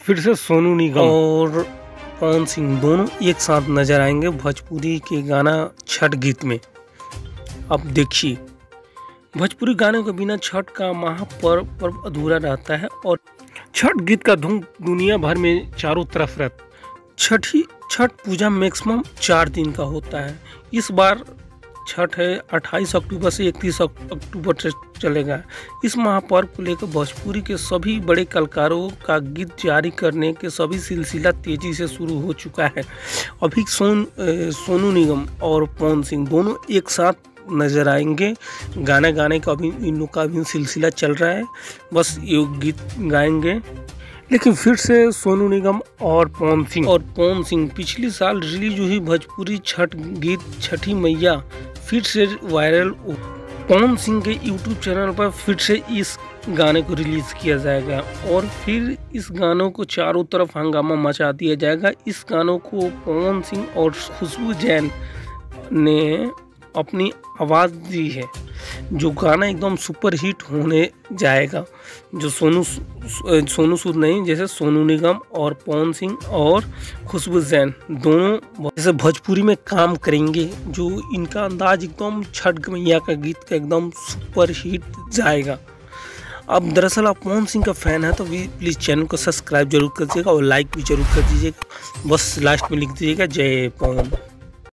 फिर से सोनू निगम और पवन सिंह दोनों एक साथ नजर आएंगे भोजपुरी के गाना छठ गीत में। अब देखिए, भोजपुरी गाने के बिना छठ का महापर्व अधूरा रहता है और छठ गीत का धूम दुनिया भर में चारों तरफ रहता। छठ पूजा मैक्सिमम 4 दिन का होता है। इस बार छठ है 28 अक्टूबर से 31 अक्टूबर से चलेगा। इस महापर्व को लेकर भोजपुरी के सभी बड़े कलाकारों का गीत जारी करने के सभी सिलसिला तेजी से शुरू हो चुका है। अभी सोनू निगम और पवन सिंह दोनों एक साथ नजर आएंगे। गाना गाने का अभी इन लोग का भी सिलसिला चल रहा है, बस ये गीत गाएंगे। लेकिन फिर से सोनू निगम और पवन सिंह पिछले साल रिलीज हुई भोजपुरी छठ गीत छठी मैया फिर से वायरल। पवन सिंह के यूट्यूब चैनल पर फिर से इस गाने को रिलीज किया जाएगा और फिर इस गानों को चारों तरफ हंगामा मचा दिया जाएगा। इस गानों को पवन सिंह और खुशबू जैन ने अपनी आवाज़ दी है। जो गाना एकदम सुपर हिट होने जाएगा, जो सोनू सूद नहीं, जैसे सोनू निगम और पवन सिंह और खुशबू जैन दोनों जैसे भोजपुरी में काम करेंगे, जो इनका अंदाज एकदम छठ मैया का गीत का एकदम सुपर हिट जाएगा। अब दरअसल आप पवन सिंह का फैन है तो प्लीज़ चैनल को सब्सक्राइब जरूर कर दीजिएगा और लाइक भी जरूर कर दीजिएगा। बस लास्ट में लिख दीजिएगा जय पवन।